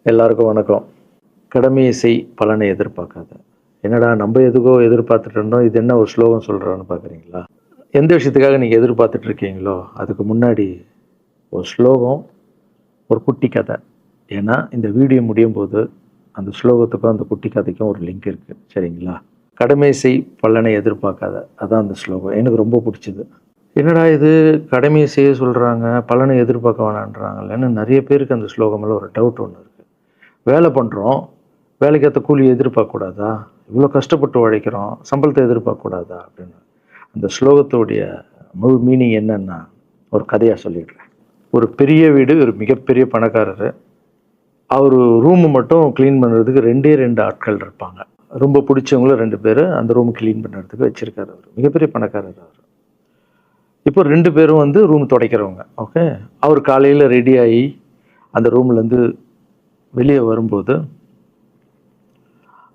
எல்லாருக்கும் வணக்கம். கடமையை செய் பலனை எதிர்பார்க்காத. என்னடா நம்ம எதுக்கோ எதிர்பார்த்துட்டு இருந்தோம், இது என்ன ஒரு ஸ்லோகம் சொல்கிறான்னு பார்க்குறீங்களா? எந்த விஷயத்துக்காக நீங்கள் எதிர்பார்த்துட்டு இருக்கீங்களோ அதுக்கு முன்னாடி ஒரு ஸ்லோகம், ஒரு குட்டி கதை. ஏன்னா இந்த வீடியோ முடியும் போது அந்த ஸ்லோகத்துக்கும் அந்த குட்டி கதைக்கும் ஒரு லிங்க் இருக்குது, சரிங்களா? கடமை செய் பலனை எதிர்பார்க்காத, அதான் அந்த ஸ்லோகம். எனக்கு ரொம்ப பிடிச்சிது. என்னடா இது, கடமையை செய்ய சொல்கிறாங்க, பலனை எதிர்பார்க்க வேணான்றாங்கல்லன்னு நிறைய பேருக்கு அந்த ஸ்லோகமில் ஒரு டவுட் ஒன்று இருக்குது. வேலை பண்ணுறோம், வேலைக்கேற்ற கூலி எதிர்பார்க்கக்கூடாதா? இவ்வளோ கஷ்டப்பட்டு உழைக்கிறோம், சம்பளத்தை எதிர்பார்க்கக்கூடாதா அப்படின்னு. அந்த ஸ்லோகத்துடைய முழு மீனிங் என்னன்னா ஒரு கதையாக சொல்லிடுறேன். ஒரு பெரிய வீடு, ஒரு மிகப்பெரிய பணக்காரர். அவர் ரூமு மட்டும் க்ளீன் பண்ணுறதுக்கு ரெண்டு ஆட்கள் இருப்பாங்க. ரொம்ப பிடிச்சவங்களும் 2 பேர் அந்த ரூம் க்ளீன் பண்ணுறதுக்கு வச்சுருக்காரு. அவர் மிகப்பெரிய பணக்காரர். அவர் இப்போ 2 பேரும் வந்து ரூம் துடைக்கிறவங்க. ஓகே, அவர் காலையில் ரெடி ஆகி அந்த ரூம்லேருந்து வெளியே வரும்போது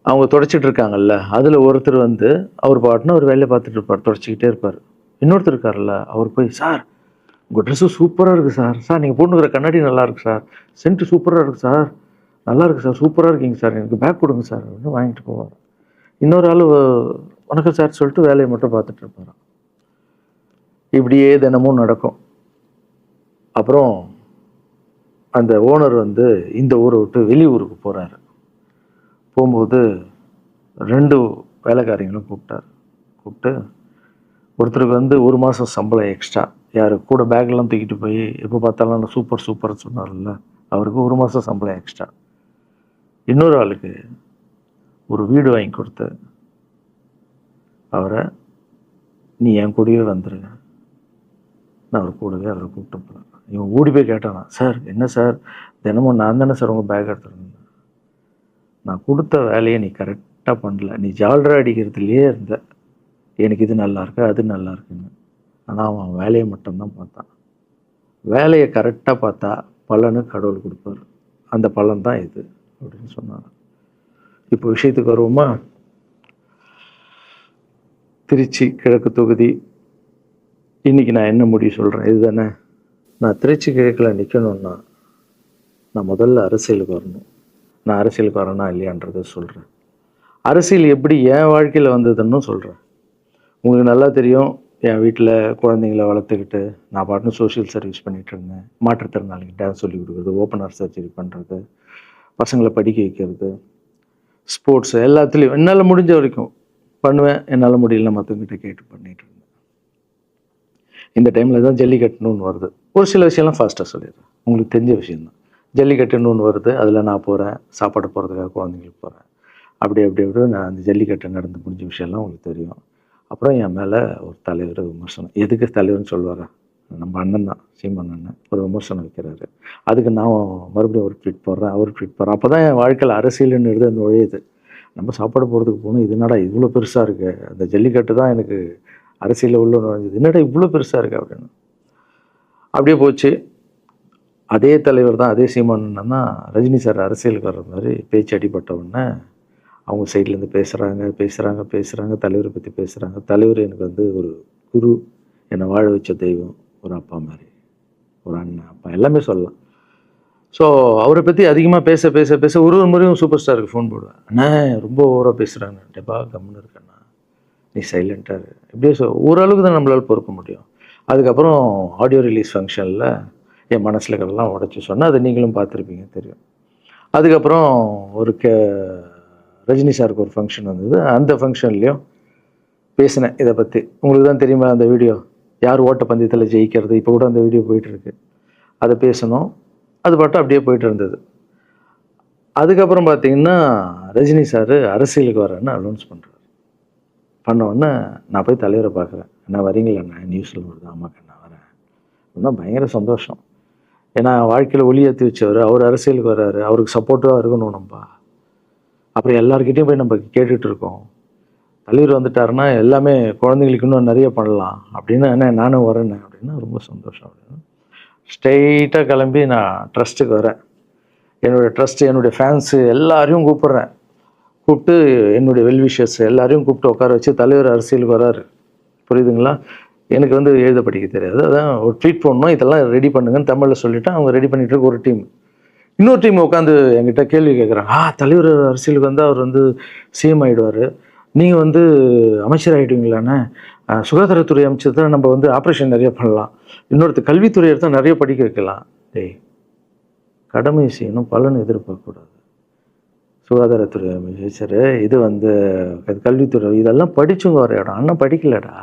அவங்க துடைச்சிட்டு இருக்காங்கல்ல, அதில் ஒருத்தர் வந்து அவர் பாட்டுன்னு ஒரு வேலையை பார்த்துட்டு இருப்பார், துடைச்சிக்கிட்டே இருப்பார். இன்னொருத்தர் இருக்கார்ல, அவர் போய், சார் உங்கள் ட்ரெஸ்ஸு சூப்பராக இருக்குது சார், சார் நீங்கள் போட்டுக்கிற கண்ணாடி நல்லா இருக்குது சார், சென்ட்டு சூப்பராக இருக்குது சார், நல்லா இருக்குது சார், சூப்பராக இருக்கீங்க சார், எனக்கு பேக் கொடுங்க சார் அப்படின்னு வாங்கிட்டு போவார். இன்னொரு ஆள் வணக்கம் சார் சொல்லிட்டு வேலையை மட்டும் பார்த்துட்டு இருப்பார். இப்படியே தினமும் நடக்கும். அப்புறம் அந்த ஓனர் வந்து இந்த ஊரை விட்டு வெளியூருக்கு போகிறாரு. போகும்போது 2 வேலைக்காரங்களும் கூப்பிட்டு ஒருத்தருக்கு வந்து 1 மாதம் சம்பளம் எக்ஸ்ட்ரா, யார் கூட பேக்லாம் தூக்கிட்டு போய் எப்போ பார்த்தாலும் நான் சூப்பர்னு சொன்னார்ல, அவருக்கு 1 மாதம் சம்பளம் எக்ஸ்ட்ரா. இன்னொரு ஆளுக்கு ஒரு வீடு வாங்கி கொடுத்து அவரை, நீ என் கூடவே வந்துருங்க, நான் அவர் கூடவே அவரை கூப்பிட்டு போகிறேன். இவன் ஓடி போய் கேட்டானா, சார் என்ன சார் தினமும் நான் தானே சார் உங்கள் பேக் எடுத்துருந்தேன், நான் கொடுத்த வேலையை நீ கரெக்டாக பண்ணல, நீ ஜால்ரா அடிக்கிறதுலையே இருந்த, எனக்கு இது நல்லா இருக்கு அது நல்லா இருக்குன்னு. ஆனால் அவன் வேலையை மட்டும்தான் பார்த்தான். வேலையை கரெக்டாக பார்த்தா பலனு கடவுள் கொடுப்பார், அந்த பலன் தான் இது அப்படின்னு சொன்னான். இப்போ விஷயத்துக்கு வருவோமா? திருச்சி கிழக்கு தொகுதி. இன்றைக்கி நான் என்ன முடிவு சொல்கிறேன் இதுதானே. நான் திருச்சி கிழக்கில் நிற்கணுன்னா நான் முதல்ல அரசியலுக்கு வரணும். நான் அரசியலுக்கு வரேனா இல்லையான்றதை சொல்கிறேன். அரசியல் எப்படி என் வாழ்க்கையில் வந்ததுன்னு சொல்கிறேன். உங்களுக்கு நல்லா தெரியும், என் வீட்டில் குழந்தைங்கள வளர்த்துக்கிட்டு நான் பாட்டுன்னு சோஷியல் சர்வீஸ் பண்ணிகிட்டு இருந்தேன். மாற்றுத்திறனாளிக்கு டான்ஸ் சொல்லி கொடுக்குறது, ஓப்பனர் சர்ஜரி பண்ணுறது, பசங்களை படிக்க வைக்கிறது, ஸ்போர்ட்ஸு எல்லாத்துலேயும் என்னால் முடிஞ்ச வரைக்கும் பண்ணுவேன். என்னால் முடியல மற்றவங்கிட்ட கேட்டு பண்ணிகிட்டு இருந்தேன். இந்த டைமில் தான் ஜல்லிக்கட்டுன்னு ஒன்று வருது. ஒரு சில விஷயம்லாம் ஃபாஸ்ட்டாக சொல்லிடுறேன், உங்களுக்கு தெரிஞ்ச விஷயந்தான். ஜல்லிக்கட்டுன்னு ஒன்று வருது, அதில் நான் போகிறேன், சாப்பாடு போகிறதுக்காக குழந்தைங்களுக்கு போகிறேன். அப்படி நான் அந்த ஜல்லிக்கட்டு நடந்து முடிஞ்ச விஷயம்லாம் உங்களுக்கு தெரியும். அப்புறம் என் மேலே ஒரு தலைவர் விமர்சனம், எதுக்கு தலைவர்னு சொல்லுவாரா, நம்ம அண்ணன் தான், சீமான் அண்ணன் ஒரு விமர்சனம் வைக்கிறாரு. அதுக்கு நான் மறுபடியும் ஒரு ட்வீட் போடுறேன், அவர் ட்வீட் போடுறேன். அப்போ தான் என் வாழ்க்கையில் அரசியல்னு எடுத்து அந்த நுழையுது. நம்ம சாப்பாடு போகிறதுக்கு போகணும், இது என்னடா இவ்வளோ பெருசாக இருக்குது, அந்த ஜல்லிக்கட்டு தான் எனக்கு அரசியலில் உள்ள நுழைஞ்சது, என்னடா இவ்வளோ பெருசாக இருக்குது அப்படின்னு. அப்படியே போச்சு. அதே தலைவர் தான், அதே சீமான் தான் ரஜினி சார் அரசியலுக்கு வர்ற மாதிரி பேச்சு அடிபட்ட உடனே அவங்க சைட்லேருந்து பேசுகிறாங்க, தலைவரை பற்றி பேசுகிறாங்க. தலைவர் எனக்கு வந்து ஒரு குரு, என்னை வாழ வச்ச தெய்வம், ஒரு அப்பா மாதிரி, ஒரு அண்ணன், அப்பா எல்லாமே சொல்லலாம். ஸோ அவரை பற்றி அதிகமாக பேச ஒரு முறையும் சூப்பர் ஸ்டாருக்கு ஃபோன் போடுவேன், அண்ணா ரொம்ப ஓவராக பேசுகிறாங்க, டெப்பா கம்முன்னு இருக்கண்ணா, நீ சைலண்ட்டாக இப்படியே ஓரளவுக்கு தான் நம்மளால் பொறுக்க முடியும். அதுக்கப்புறம் ஆடியோ ரிலீஸ் ஃபங்க்ஷனில் என் மனசில் கடலாம் உடச்சி சொன்னேன், அதை நீங்களும் பார்த்துருப்பீங்க, தெரியும். அதுக்கப்புறம் ஒரு ரஜினி சாருக்கு ஒரு ஃபங்க்ஷன் வந்தது, அந்த ஃபங்க்ஷன்லேயும் பேசினேன் இதை பற்றி. உங்களுக்கு தான் தெரியுமா அந்த வீடியோ, யார் ஓட்டப்பந்தயத்தில் ஜெயிக்கிறது, இப்போ கூட அந்த வீடியோ போயிட்டுருக்கு. அதை பேசணும், அது பாட்டு அப்படியே போயிட்டு இருந்தது. அதுக்கப்புறம் பார்த்தீங்கன்னா ரஜினி சார் அரசியலுக்கு வரேன்னு அனௌன்ஸ் பண்ணுறாரு. பண்ணோடனே நான் போய் தலைவரை பார்க்குறேன், என்ன வரீங்களா, நியூஸில் வருது, ஆமாக்கா நான் வரேன் அப்படின்னா பயங்கர சந்தோஷம். ஏன்னா வாழ்க்கையில் ஒளி ஏற்றி வச்சவர், அவர் அரசியலுக்கு வர்றாரு, அவருக்கு சப்போர்ட்டிவாக இருக்கணும் நம்ம. அப்புறம் எல்லாருக்கிட்டையும் போய் நம்ம கேட்டுட்டு இருக்கோம், தலைவர் வந்துட்டாருன்னா எல்லாமே குழந்தைங்களுக்கு இன்னும் நிறைய பண்ணலாம் அப்படின்னு, என்ன நானும் வரேன் அப்படின்னா ரொம்ப சந்தோஷம் அப்படின்னு ஸ்ட்ரெயிட்டாக கிளம்பி நான் ட்ரஸ்ட்டுக்கு வரேன். என்னுடைய ட்ரஸ்ட்டு, என்னுடைய ஃபேன்ஸு எல்லாரையும் கூப்பிட்டு என்னுடைய வெல்விஷர்ஸ் எல்லாரையும் கூப்பிட்டு உட்கார வச்சு தலைவர் அரசியலுக்கு வராரு. புரியுதுங்களா? எனக்கு வந்து எழுத படிக்க தெரியாது, அதான் ஒரு ட்வீட் பண்ணணும், இதெல்லாம் ரெடி பண்ணுங்கன்னு தமிழில் சொல்லிவிட்டு அவங்க ரெடி பண்ணிட்டு இருக்க ஒரு டீம். இன்னொரு டீம் உட்காந்து என்கிட்ட கேள்வி கேட்குறாங்க, தலைவர் அரசியலுக்கு வந்து அவர் வந்து சிஎம் ஆகிடுவார், நீங்கள் வந்து அமைச்சர் ஆகிடுவீங்களாண்ணே, சுகாதாரத்துறை அமைச்சர் தான் நம்ம வந்து ஆப்ரேஷன் நிறைய பண்ணலாம், இன்னொருத்தர் கல்வித்துறை எடுத்தால் நிறைய படிக்க வைக்கலாம். டேய், கடமை செய்யணும், பலன் எதிர்பார்க்கக்கூடாது. சுகாதாரத்துறை அமைச்சர், இது வந்து கல்வித்துறை, இதெல்லாம் படிச்சுங்க வர இடம். அண்ணன் படிக்கலடா.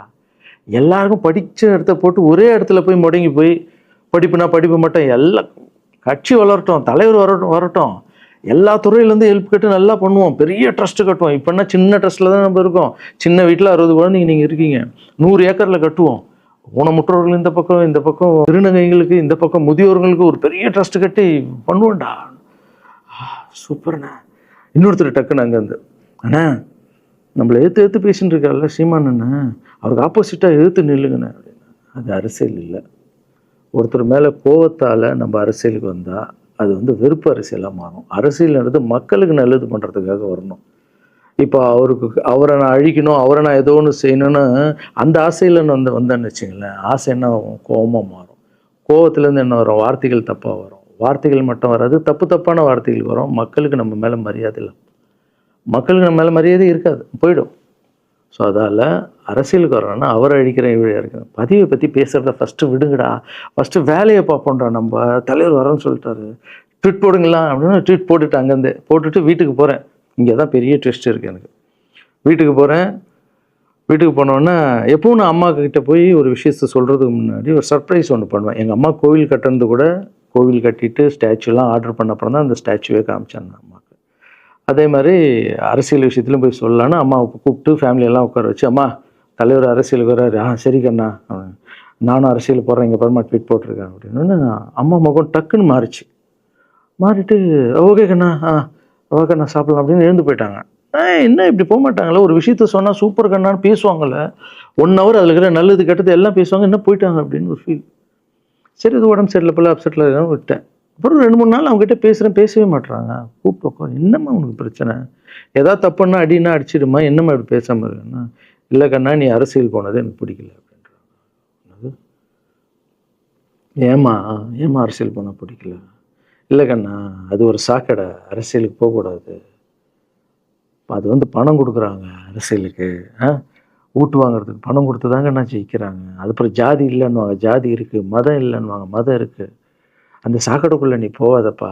எல்லாருக்கும் படித்த இடத்த போட்டு ஒரே இடத்துல போய் முடங்கி போய் படிப்புனா படிப்பு மட்டும், எல்லாம் கட்சி வளரட்டும், தலைவர் வரட்டும், எல்லா துறையிலேருந்து ஹெல்ப் கேட்டு நல்லா பண்ணுவோம், பெரிய ட்ரஸ்ட்டு கட்டுவோம். இப்போன்னா சின்ன ட்ரஸ்ட்டில் தான் நம்ம இருக்கோம். சின்ன வீட்டில் 60 குழந்தைங்க நீங்கள் இருக்கீங்க, 100 ஏக்கரில் கட்டுவோம். ஊனமுற்றோர்கள் இந்த பக்கம் திருநங்கைகளுக்கு இந்த பக்கம் முதியோர்களுக்கு ஒரு பெரிய ட்ரஸ்ட் கட்டி பண்ணுவோம்டா. சூப்பர்ண்ணா. இன்னொருத்தர் டக்குன்னு அங்கேருந்து, அண்ணா நம்மளை எதிர்த்து பேசின்னு இருக்கார்ல சீமான் அண்ணா, அவருக்கு ஆப்போசிட்டாக எதிர்த்து நில்லுங்கண்ணே அப்படின்னா. அது அரசியல் இல்லை. ஒருத்தர் மேலே கோவத்தால் நம்ம அரசியலுக்கு வந்தால் அது வந்து வெறுப்பு அரசியலாக மாறும். அரசியல்ன்றது மக்களுக்கு நல்லது பண்ணுறதுக்காக வரணும். இப்போ அவரை நான் அழிக்கணும், அவரை நான் ஏதோ ஒன்று செய்யணும்னு அந்த ஆசையில் வந்தேன்னு வச்சுங்களேன், ஆசை என்ன ஆகும், கோபமாக மாறும். கோபத்துலேருந்து என்ன வரும், வார்த்தைகள் தப்பாக வரும். வார்த்தைகள் மட்டும் வராது, தப்பான வார்த்தைகள் வரும். மக்களுக்கு நம்ம மேலே மரியாதை இல்லை, மக்களுக்கு நம்ம மேலே மரியாதை இருக்காது, போயிடும். ஸோ அதால் அரசியலுக்கு வரணும்னா அவரை அழிக்கிற இவழியாக இருக்குது. பதிவை பற்றி பேசுகிறத ஃபஸ்ட்டு விடுங்கடா, ஃபஸ்ட்டு வேலையை பார்ப்போம்டா. நம்ம தலைவர் வரேன்னு சொல்லிட்டாரு, ட்வீட் போடுங்களா அப்படின்னு ட்வீட் போட்டுட்டு அங்கேருந்து போட்டுட்டு வீட்டுக்கு போகிறேன். இங்கே தான் பெரிய ட்விஸ்ட் இருக்குது எனக்கு. வீட்டுக்கு போகிறேன். வீட்டுக்கு போனோன்னா எப்பவும் நான் அம்மா கிட்டே போய் ஒரு விஷயத்த சொல்கிறதுக்கு முன்னாடி ஒரு சர்ப்ரைஸ் ஒன்று பண்ணுவேன். எங்கள் அம்மா கோவில் கட்டுறது கூட, கோவில் கட்டிட்டு ஸ்டாச்சுலாம் ஆர்டர் பண்ண அப்புறம் தான் அந்த ஸ்டாச்சுவே காமிச்சாங்க அம்மாவுக்கு. அதே மாதிரி அரசியல் விஷயத்துலையும் போய் சொல்லலான்னு அம்மாவை கூப்பிட்டு ஃபேமிலியெல்லாம் உட்கார வச்சு, அம்மா தலைவர் அரசியலுக்கு வர்றாரு, சரி கண்ணா, நானும் அரசியல் போடுறேன், இங்கே பரமா ட்வீட் போட்டிருக்கேன் அப்படின்னு. அம்மா முகம் டக்குன்னு மாறிச்சு. மாறிட்டு ஓகே கண்ணா, ஓகே கண்ணா சாப்பிடலாம் அப்படின்னு எழுந்து போயிட்டாங்க. என்ன இப்படி போக மாட்டாங்களே, ஒரு விஷயத்த சொன்னால் சூப்பர் கண்ணான்னு பேசுவாங்கள்ல, 1 hour அதில் இருக்கிற நல்லது கெட்டது எல்லாம் பேசுவாங்க, என்ன போயிட்டாங்க அப்படின்னு ஒரு ஃபீல். சரி, இது உடம்பு சரியில்லை போல, அப்செட்டில் இருக்கான்னு விட்டேன். அப்புறம் 2-3 நாள் அவங்ககிட்ட பேசவே மாட்டுறாங்க. கூப்பிட்டு உட்காரு, என்னம்மா உனக்கு பிரச்சனை, ஏதாவது தப்புன்னா அடின்னா அடிச்சிடுமா, என்னம்மா இப்படி பேசாமல் இருக்குன்னா, இல்லை கண்ணா நீ அரசியல் போனது எனக்கு பிடிக்கல அப்படின்றாங்க. ஏமா அரசியல் போனால் பிடிக்கல? இல்லை கண்ணா, அது ஒரு சாக்கடை, அரசியலுக்கு போகக்கூடாது. அது வந்து பணம் கொடுக்குறாங்க அரசியலுக்கு, ஓட்டு வாங்குறதுக்கு பணம் கொடுத்து தாங்க நான் ஜெயிக்கிறாங்க. அதுக்கப்புறம் ஜாதி இல்லைன்னுவாங்க, ஜாதி இருக்குது, மதம் இல்லைன்னுவாங்க, மதம் இருக்குது. அந்த சாக்கடைக்குள்ளே நீ போகாதப்பா.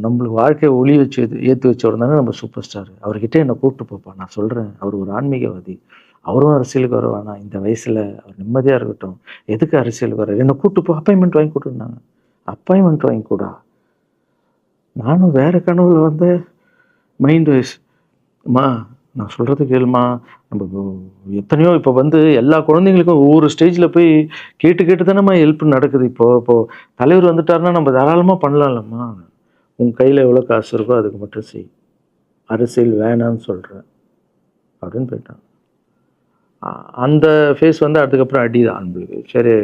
நம்மளுக்கு வாழ்க்கையை ஒளி வச்சு ஏற்றி வச்சவர் தாங்க நம்ம சூப்பர் ஸ்டார். அவர்கிட்ட என்னை கூப்பிட்டு போப்பா, நான் சொல்கிறேன், அவர் ஒரு ஆன்மீகவாதி, அவரும் அரசியலுக்கு வர வேணாம், இந்த வயசில் அவர் நிம்மதியாக இருக்கட்டும், எதுக்கு அரசியலுக்கு வர, என்னை கூப்பிட்டு போ, அப்பாயின்மெண்ட் வாங்கி கொடுத்துருந்தாங்க. அப்பாயின்மெண்ட் வாங்கி கூட நானும் வேறு கனவுல வந்து மைண்ட் வைஸ், அம்மா நான் சொல்கிறது கேளுமா, நம்ம எத்தனையோ இப்போ வந்து எல்லா குழந்தைங்களுக்கும் ஒவ்வொரு ஸ்டேஜில் போய் கேட்டு தானேம்மா ஹெல்ப் நடக்குது. இப்போது தலைவர் வந்துட்டாருன்னா நம்ம தாராளமாக பண்ணலாம்லம்மா, உன் கையில் எவ்வளோ காசு இருக்கோ அதுக்கு மட்டும் செய், அரசியல் வேணான்னு சொல்கிறேன் அப்படின்னு போயிட்டான். அந்த ஃபேஸ் வந்து அதுக்கப்புறம் அடிதான் நம்மளுக்கு. சரி,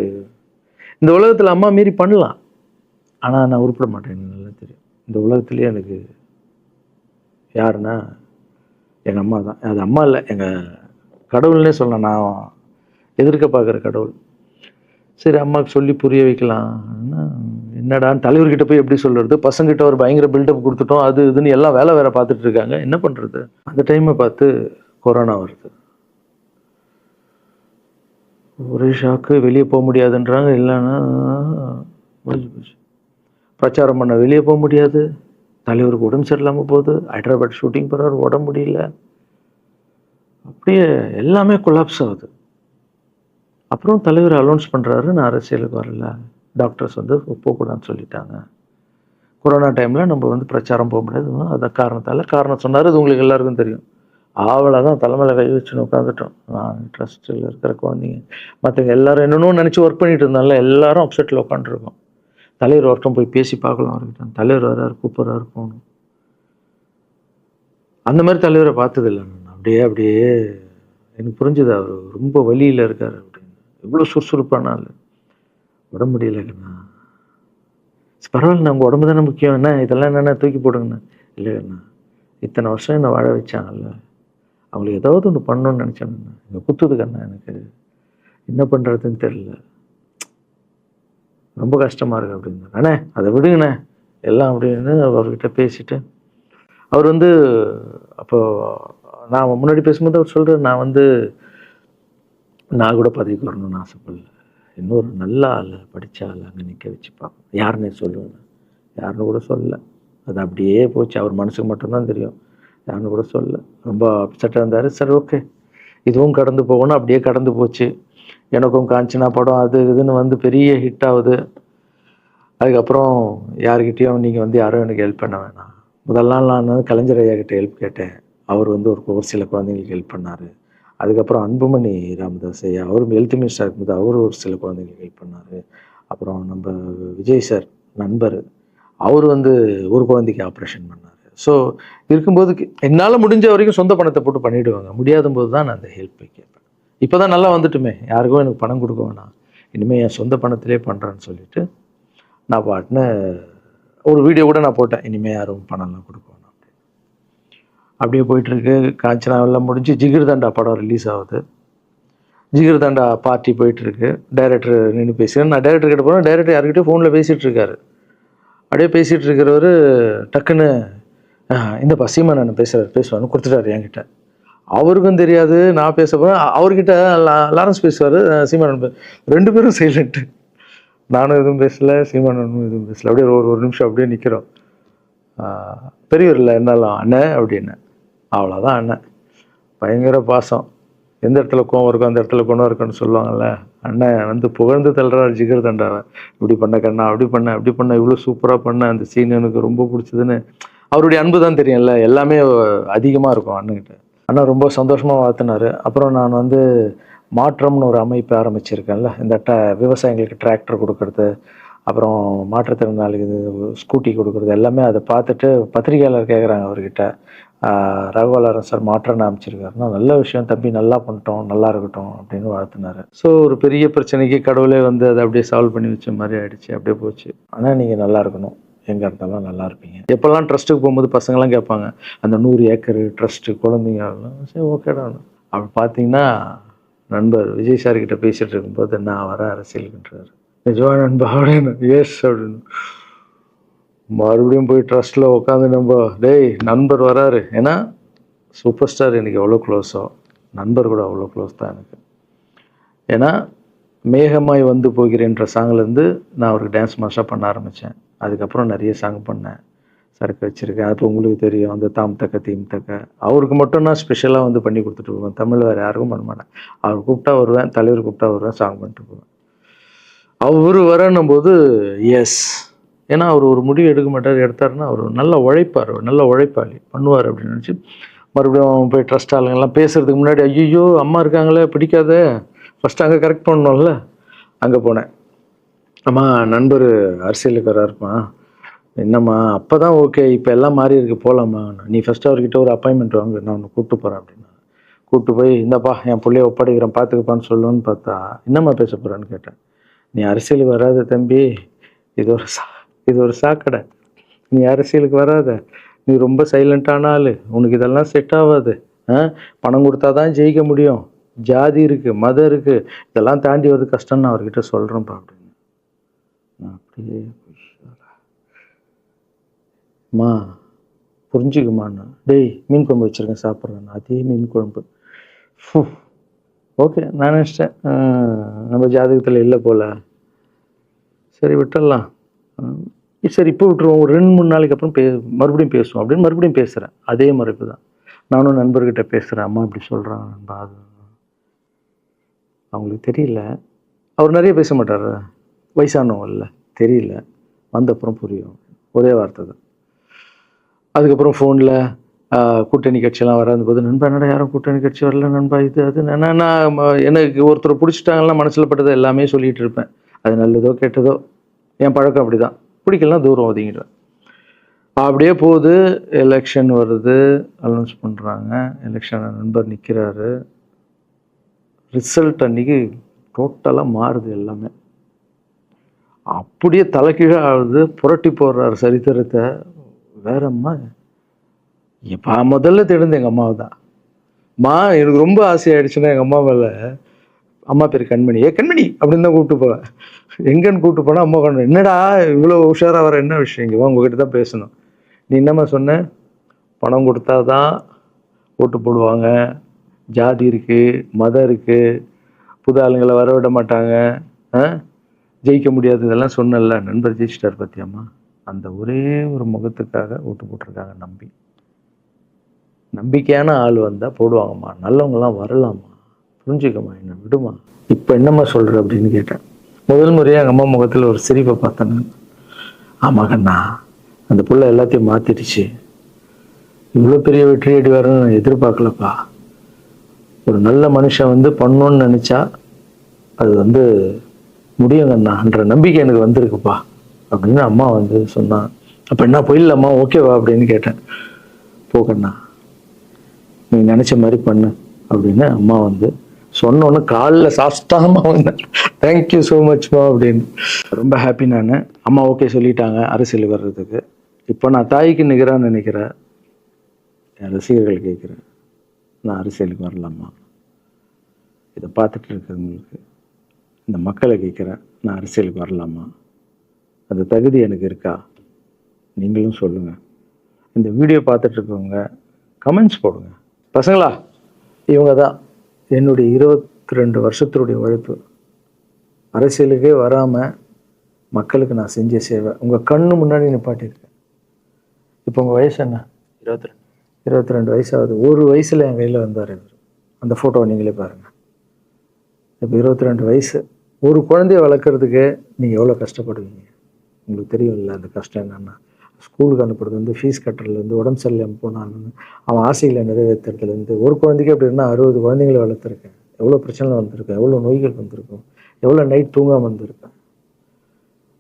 இந்த உலகத்தில் அம்மா மீறி பண்ணலாம், ஆனால் நான் உருப்பிட மாட்டேன், எனக்கு நல்லா தெரியும். இந்த உலகத்துலேயே எனக்கு யாருன்னா எங்கள் அம்மா தான். அது அம்மா இல்லை, எங்கள் கடவுள்னே சொல்லலாம், நான் எதிர்க்க பார்க்குற கடவுள். சரி, அம்மாவுக்கு சொல்லி புரிய வைக்கலாம், என்னடான்னு தலைவர்கிட்ட போய் எப்படி சொல்கிறது, பசங்கிட்ட ஒரு பயங்கர பில்டப் கொடுத்துட்டோம், அது இதுன்னு எல்லாம் வேலை பார்த்துட்டு இருக்காங்க, என்ன பண்ணுறது. அந்த டைமை பார்த்து கொரோனா வருது. ஒரே ஷாக்கு, வெளியே போக முடியாதுன்றாங்க, இல்லைன்னா முடிஞ்சு போச்சு. பிரச்சாரம் பண்ண வெளியே போக முடியாது, தலைவருக்கு உடம்பு சரியில்லாமல் போகுது, ஹைதராபாத் ஷூட்டிங் போகிறார், உடம்பு முடியல, அப்படியே எல்லாமே கொலாப்ஸ் ஆகுது. அப்புறம் தலைவர் அலௌன்ஸ் பண்ணுறாரு, நான் அரசியலுக்கு வரல, டாக்டர்ஸ் வந்து போகக்கூடாதுன்னு சொல்லிட்டாங்க, கொரோனா டைமில் நம்ம வந்து பிரச்சாரம் போக முடியாது, அதை காரணம் சொன்னார், அது உங்களுக்கு எல்லாருக்கும் தெரியும். ஆவலை தான் தலைமையில் கை வச்சுன்னு உட்காந்துட்டோம். நான் ட்ரஸ்ட்டில் இருக்கிற குழந்தைங்க மற்றவங்க எல்லோரும் என்னென்னோ நினச்சி ஒர்க் பண்ணிட்டு இருந்தால எல்லாரும் அப்செட்டில் உட்காந்துருக்கோம். தலைவர் ஒருத்தம் போய் பேசி பார்க்கலாம் அவர்கிட்ட, தலைவர் வர்றாரு, கூப்பிட்றாரு, போகணும். அந்த மாதிரி தலைவரை பார்த்ததில்லை நான். அப்படியே எனக்கு புரிஞ்சுது, அவர் ரொம்ப வலியில் இருக்கார் அப்படின்னு. எவ்வளோ சுறுசுறுப்பானால உடம்பு முடியலைங்கண்ணா. பரவாயில்ல, உங்கள் உடம்பு தானே முக்கியம், என்ன இதெல்லாம் என்னென்ன தூக்கி போடுங்கண்ணா. இல்லைங்கண்ணா, இத்தனை வருஷம் என்னை வாழ வச்சாங்கல்ல, அவங்களுக்கு ஏதாவது ஒன்று பண்ணணும்னு நினச்சேங்கண்ணா, இங்கே குத்துதுக்கண்ணா, எனக்கு என்ன பண்ணுறதுன்னு தெரியல, ரொம்ப கஷ்டமாக இருக்குது அப்படின்னா. அண்ணே அதை விடுங்கண்ணே, எல்லாம் அப்படின்னு அவர்கிட்ட பேசிட்டு அவர் வந்து அப்போ நான் முன்னாடி பேசும்போது அவர் சொல்கிறார், நான் கூட பதவிக்கு வரணும்னு ஆசைப்படல, இன்னொரு நல்ல ஆள் படித்த ஆள் அங்கே நிற்க வச்சு பார்ப்போம். யாருன்னே சொல்லுவேன், யாருன்னு கூட சொல்லலை. அது அப்படியே போச்சு. அவர் மனசுக்கு மட்டும்தான் தெரியும், யாருன்னு கூட சொல்லலை. ரொம்ப அப்செட்டாக இருந்தார். சரி ஓகே, இதுவும் கடந்து போகணும். அப்படியே கடந்து போச்சு. எனக்கும் காஞ்சனா படம் அது இதுன்னு பெரிய ஹிட் ஆகுது. அதுக்கப்புறம் யார்கிட்டையும் நீங்கள் யாரும் எனக்கு ஹெல்ப் பண்ண வேணாம். முதல் நாள் நான் கலைஞர் ஐயா கிட்ட ஹெல்ப் கேட்டேன். அவர் ஒரு சில குழந்தைங்களுக்கு ஹெல்ப் பண்ணார். அதுக்கப்புறம் அன்புமணி ராமதாஸ் ஐயா, அவரும் ஹெல்த் மினிஸ்டர் இருக்கும்போது அவர் ஒரு சில குழந்தைங்களுக்கு ஹெல்ப் பண்ணார். அப்புறம் நம்ம விஜய் சார் நண்பர், அவர் ஒரு குழந்தைக்கு ஆப்ரேஷன் பண்ணார். ஸோ இருக்கும்போது என்னால் முடிஞ்ச வரைக்கும் சொந்த பணத்தை போட்டு பண்ணிவிடுவாங்க. முடியாத போது தான் நான் அந்த ஹெல்ப்பை கேட்பேன். இப்போ தான் நல்லா வந்துட்டுமே, யாருக்கும் எனக்கு பணம் கொடுக்க வேணாம், இனிமேல் என் சொந்த பணத்திலே பண்ணுறேன்னு சொல்லிட்டு நான் பாட்டுன்னு ஒரு வீடியோ கூட நான் போட்டேன், இனிமேல் யாரும் பணம்லாம் கொடுக்க வேணாம் அப்படின்னு. அப்படியே போயிட்டுருக்கு. காஞ்சனா எல்லாம் முடிஞ்சு ஜிகிர் தண்டா படம் ரிலீஸ் ஆகுது. ஜிகிர் தண்டா பார்ட்டி போயிட்டுருக்கு. டைரக்டர் நின்று பேசுகிறேன். நான் டைரக்டர் கிட்ட போகிறேன். டைரக்டர் யார்கிட்டயோ ஃபோனில் பேசிகிட்டு இருக்காரு. அப்படியே பேசிகிட்டு இருக்கிறவர் டக்குன்னு இந்தப்பா சீமானன் பேசுவான்னு கொடுத்துட்டாரு என்கிட்ட. அவருக்கும் தெரியாது நான் பேச போகிறேன். அவர்கிட்ட லாரன்ஸ் பேசுவார், சீமானன் ரெண்டு பேரும் சைலண்ட்டு. நானும் எதுவும் பேசலை, சீமானனும் எதுவும் பேசலை. அப்படியே ஒரு நிமிஷம் அப்படியே நிற்கிறோம். பெரியவர் இல்லை என்னாலும் அண்ணன் அப்படின்னு. அவ்வளோதான் அண்ணன். பயங்கர பாசம். எந்த இடத்துல கோவம் இருக்கும் அந்த இடத்துல குணம் இருக்குன்னு சொல்லுவாங்கள்ல. அண்ணன் புகழ்ந்து தள்ளுறாரு ஜிகர் தண்டாவை. இப்படி பண்ண கண்ணா, அப்படி பண்ண இவ்வளோ சூப்பராக பண்ண, அந்த சீன் எனக்கு ரொம்ப பிடிச்சதுன்னு. அவருடைய அன்பு தான் தெரியும்ல, எல்லாமே அதிகமாக இருக்கும் அண்ணன்கிட்ட. அண்ணா ரொம்ப சந்தோஷமாக வாழ்த்தினார். அப்புறம் நான் மாற்றம்னு ஒரு அமைப்பு ஆரம்பிச்சிருக்கேன்ல, இந்த விவசாயிகளுக்கு டிராக்டர் கொடுக்கறது, அப்புறம் மாற்றுத்திறனாளிக்கு ஸ்கூட்டி கொடுக்குறது, எல்லாமே அதை பார்த்துட்டு பத்திரிகையாளர் கேட்குறாங்க அவர்கிட்ட, ரகுவலரன் சார் மாற்றம்னு அமைச்சிருக்காருன்னா, நல்ல விஷயம் தம்பி, நல்லா பண்ணிட்டோம், நல்லா இருக்கட்டும் அப்படின்னு வாழ்த்தினார். ஸோ ஒரு பெரிய பிரச்சனைக்கு கடவுளே அதை அப்படியே சால்வ் பண்ணி வச்ச மாதிரி ஆயிடுச்சு. அப்படியே போச்சு. ஆனால் நீங்கள் நல்லா இருக்கணும், எங்கே இருந்தாலும் நல்லா இருப்பீங்க. எப்போல்லாம் ட்ரஸ்ட்டுக்கு போகும்போது பசங்களாம் கேட்பாங்க, அந்த 100 ஏக்கர் ட்ரஸ்ட்டு குழந்தைங்க, சரி ஓகேடா. அப்படி பார்த்தீங்கன்னா நண்பர் விஜய் சார்கிட்ட பேசிகிட்டு இருக்கும்போது நான் வர அரசியலுக்குன்றார். நிஜமா நண்பா அப்படின்னு. எஸ் அப்படின்னு. மறுபடியும் போய் ட்ரஸ்ட்டில் உட்காந்து டேய் நண்பர் வராரு. ஏன்னா சூப்பர் ஸ்டார் எனக்கு எவ்வளோ க்ளோஸோ, நண்பர் கூட அவ்வளோ க்ளோஸ் தான் எனக்கு. ஏன்னா மேகமாய் போகிறேன்ற சாங்லேருந்து நான் அவருக்கு டான்ஸ் மாஸ்டராக பண்ண ஆரம்பித்தேன். அதுக்கப்புறம் நிறைய சாங் பண்ணேன், சரக்கு வச்சுருக்கேன். அப்போ உங்களுக்கு தெரியும், அந்த தாம் தக்க தீம் தக்க அவருக்கு மட்டும் நான் ஸ்பெஷலாக பண்ணி கொடுத்துட்டு போவேன். தமிழ் வேறு யாருக்கும் பண்ண மாட்டேன். அவர் கூப்பிட்டா வருவேன், தலைவர் கூப்பிட்டா வருவேன், சாங் பண்ணிட்டு போவேன். அவர் வரணும் போது எஸ், ஏன்னா அவர் ஒரு முடிவு எடுக்க மாட்டார், எடுத்தாருன்னா அவர் நல்ல உழைப்பாளி பண்ணுவார் அப்படின்னு நினச்சி மறுபடியும் போய் ட்ரஸ்ட் ஆளுங்கெல்லாம் பேசுகிறதுக்கு முன்னாடி, ஐயோ அம்மா இருக்காங்களே பிடிக்காத, ஃபஸ்ட்டு அங்கே கரெக்ட் பண்ணணும்ல. அங்கே போனேன். அம்மா நண்பர் அரசியலுக்கு வராருப்பா. என்னம்மா அப்போ தான் ஓகே, இப்போ எல்லாம் மாறி இருக்கு, போகலாமா, நீ ஃபஸ்ட்டு அவர்கிட்ட ஒரு அப்பாயின்மெண்ட் வாங்க, நான் உன்னை கூப்பிட்டு போகிறேன் அப்படின்னா. கூப்பிட்டு போய் இந்தப்பா என் பிள்ளைய ஒப்படைக்கிறேன் பார்த்துக்கப்பான்னு சொல்லுன்னு பார்த்தா, என்னம்மா பேச போகிறான்னு கேட்டேன். நீ அரசியலுக்கு வராத தம்பி, இது ஒரு சாக்கடை, நீ அரசியலுக்கு வராத, நீ ரொம்ப சைலண்டான ஆள், உனக்கு இதெல்லாம் செட் ஆகாது, பணம் கொடுத்தா தான் ஜெயிக்க முடியும், ஜாதி இருக்குது, மதம் இருக்குது, இதெல்லாம் தாண்டி வருது கஷ்டம்னு நான் அவர்கிட்ட சொல்கிறேன்ப்பா அப்படின்னு. நான் அப்படியே மா புரிஞ்சுக்குமாண்ணா, டேய் மீன் குழம்பு வச்சுருக்கேன் சாப்பிட்றேன், அதே மீன் குழம்பு. ஓகே நான் நினச்சிட்டேன் நம்ம ஜாதகத்தில் இல்லை போல், சரி விட்டுடலாம், சரி இப்போ விட்டுருவோம், ஒரு 2-3 நாளைக்கு அப்புறம் மறுபடியும் பேசுவோம் அப்படின்னு மறுபடியும் பேசுகிறேன். அதே மறுப்பு தான். நானும் நண்பர்கிட்ட பேசுகிறேன், அம்மா இப்படி சொல்கிறாங்க நண்பா, அது அவங்களுக்கு தெரியல, அவர் நிறைய பேச மாட்டார், வயசானவங்க இல்லை, தெரியல, வந்தப்புறம் புரியும், ஒரே வார்த்தை தான். அதுக்கப்புறம் ஃபோனில் கூட்டணி கட்சியெல்லாம் வராது நண்பா, என்னடா யாரும் கூட்டணி கட்சி வரல நண்பா, இது அது நான் எனக்கு ஒருத்தரை பிடிச்சிட்டாங்கன்னா மனசில் பட்டதை எல்லாமே சொல்லிகிட்டு இருப்பேன். அது நல்லதோ கெட்டதோ, என் பழக்கம் அப்படி தான், பிடிக்கலாம் தூரம் ஒதுங்கிடுவேன். அப்படியே போகுது. எலெக்ஷன் வருது, அனௌன்ஸ் பண்ணுறாங்க, எலெக்ஷன் நண்பர் நிற்கிறாரு. ரிசல்ட் அன்றைக்கி டோட்டலாக மாறுது எல்லாமே, அப்படியே தலைக்கீழாக ஆகுது, புரட்டி போடுறாரு சரித்திரத்தை. வேற அம்மா எப்போ முதல்ல தெரிந்து எங்கள் அம்மாவை தான். எனக்கு ரொம்ப ஆசையாயிடுச்சுன்னா எங்கள் அம்மா மேலே அம்மா பேர் கண்மணி. கண்மணி அப்படின்னு தான் கூப்பிட்டு போவேன். எங்கன்னு கூப்பிட்டு போனால் அம்மா கொண்டு என்னடா இவ்வளோ உஷாராக வர, என்ன விஷயம், இங்கே வா உங்ககிட்ட தான் பேசணும். நீ என்னம்மா சொன்ன, பணம் கொடுத்தா தான் ஓட்டு போடுவாங்க, ஜாதி இருக்குது, மதம் இருக்குது, புது ஆளுங்களை வர விட மாட்டாங்க, ஜெயிக்க முடியாது, இதெல்லாம் சொன்னல. நண்பர் ஜெயிச்சிட்டார் பார்த்தியாம்மா. அந்த ஒரே ஒரு முகத்துக்காக ஓட்டு போட்டிருக்காங்க. நம்பிக்கையான ஆள் வந்தால் போடுவாங்கம்மா, நல்லவங்களாம் வரலாமா, புரிஞ்சுக்கம்மா, என்ன விடுமா. இப்போ என்னம்மா சொல்கிற அப்படின்னு கேட்டேன். முதல் முறையாக எங்கள் அம்மா முகத்தில் ஒரு சிரிப்பை பார்த்தேன் நான். ஆமாம் கண்ணா, அந்த புள்ள எல்லாத்தையும் மாற்றிடுச்சு, இவ்வளோ பெரிய வெற்றி அடி வரணும்னு நான் எதிர்பார்க்கலப்பா. ஒரு நல்ல மனுஷன் வந்து பண்ணணும்னு நினச்சா அது முடியுங்கண்ணான்ற நம்பிக்கை எனக்கு வந்திருக்குப்பா அப்படின்னு அம்மா சொன்னான். அப்போ என்ன போயிடலாமா, ஓகேவா அப்படின்னு கேட்டேன். போகண்ணா, நீ நினச்ச மாதிரி பண்ணு அப்படின்னு அம்மா சொன்னோன்னு காலில் சாஸ்தாகமாக வந்தேன். தேங்க்யூ ஸோ மச்மா அப்படின்னு. ரொம்ப ஹாப்பி நான். அம்மா ஓகே சொல்லிட்டாங்க அரசியல் வர்றதுக்கு. இப்போ நான் தாய்க்கு நிகரான்னு நினைக்கிறேன். என் ரசிகர்கள் கேட்குறேன், நான் அரசியலுக்கு வரலாமா? இதை பார்த்துட்டு இருக்கிறவங்களுக்கு, இந்த மக்களை கேட்குறேன், நான் அரசியலுக்கு வரலாமா? அந்த தகுதி எனக்கு இருக்கா? நீங்களும் சொல்லுங்கள். இந்த வீடியோ பார்த்துட்டு இருக்கவங்க கமெண்ட்ஸ் போடுங்க. பசங்களா, இவங்க தான் என்னுடைய 22 வருஷத்தினுடைய உழைப்பு. அரசியலுக்கே வராமல் மக்களுக்கு நான் செஞ்ச சேவை உங்கள் கண்ணு முன்னாடி நிப்பாட்டியிருக்கேன். இப்போ உங்கள் வயசு என்ன? 22 வயசாகுது. ஒரு வயசில் என் கையில் வந்தார் இவர். அந்த ஃபோட்டோவை நீங்களே பாருங்கள். இப்போ 22 வயசு. ஒரு குழந்தைய வளர்க்குறதுக்கு நீங்கள் எவ்வளோ கஷ்டப்படுவீங்க உங்களுக்கு தெரியும்ல. அந்த கஷ்டம் என்னென்னா, ஸ்கூலுக்கு அனுப்புறது ஃபீஸ் கட்டுறதுலேருந்து, உடம்பு சரியில்லாமல் போனான்னு அவன் ஆசைகளை நிறைவேற்றுறதுலேருந்து, ஒரு குழந்தைக்கு அப்படி இருந்தால் 60 குழந்தைங்களை வளர்த்துருக்கேன். எவ்வளோ பிரச்சனை வந்திருக்கேன், எவ்வளோ நோய்கள் வந்திருக்கும், எவ்வளோ நைட் தூங்காமல் வந்திருக்கேன்,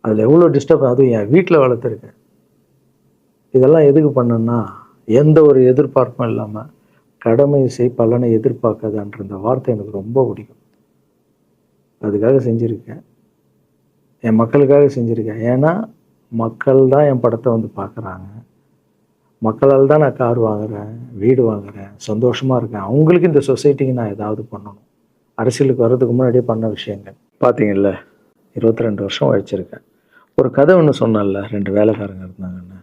அதில் எவ்வளோ டிஸ்டர்ப், அதுவும் என் வீட்டில் வளர்த்துருக்கேன். இதெல்லாம் எதுக்கு பண்ணேன்னா, எந்த ஒரு எதிர்பார்ப்பும் இல்லாமல் கடமை செய் பலனை எதிர்பார்க்காதான்ற இந்த வார்த்தை எனக்கு ரொம்ப பிடிக்கும். அதுக்காக செஞ்சுருக்கேன், என் மக்களுக்காக செஞ்சுருக்கேன். ஏன்னா மக்கள் தான் என் படத்தை பார்க்குறாங்க. மக்களால் தான் நான் கார் வாங்குகிறேன், வீடு வாங்குகிறேன், சந்தோஷமாக இருக்கேன். அவங்களுக்கு இந்த சொசைட்டிக்கு நான் ஏதாவது பண்ணணும். அரசியலுக்கு வர்றதுக்கு முன்னாடியே பண்ண விஷயங்கள் பார்த்தீங்கல்ல. 22 வருஷம் உழைச்சிருக்கேன். ஒரு கதை ஒன்று சொன்னேன்ல, 2 வேலைக்காரங்க இருந்தாங்கன்னு.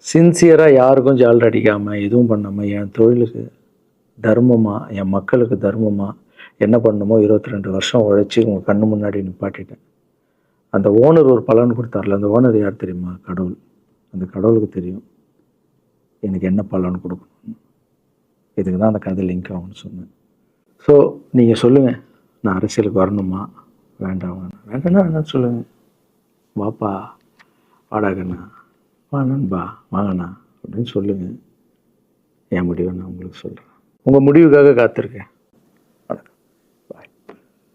சின்சியராக யாருக்கும் ஜால்ரை அடிக்காமல் எதுவும் பண்ணாமல் என் தொழிலுக்கு தர்மமாக, என் மக்களுக்கு தர்மமாக என்ன பண்ணணுமோ 22 வருஷம் உழைச்சி உங்கள் கண்ணு முன்னாடி நிப்பாட்டிட்டேன். அந்த ஓனர் ஒரு பலன் கொடுத்தார்ல, அந்த ஓனர் யார் தெரியுமா? கடவுள். அந்த கடவுளுக்கு தெரியும் எனக்கு என்ன பலன் கொடுக்கணும். இதுக்கு தான் அந்த கதை லிங்க் ஆகும்னு சொன்னேன். ஸோ நீங்கள் சொல்லுங்கள், நான் அரசியலுக்கு வரணுமா வேண்டாம்? வேண்டாம்னா வேணான்னு சொல்லுங்கள். வாப்பா, வாடாகண்ணா, வா நண்பா, வாங்கண்ணா அப்படின்னு சொல்லுங்கள். என் முடிவை நான் உங்களுக்கு சொல்கிறேன். உங்கள் முடிவுக்காக காத்திருக்கேன்.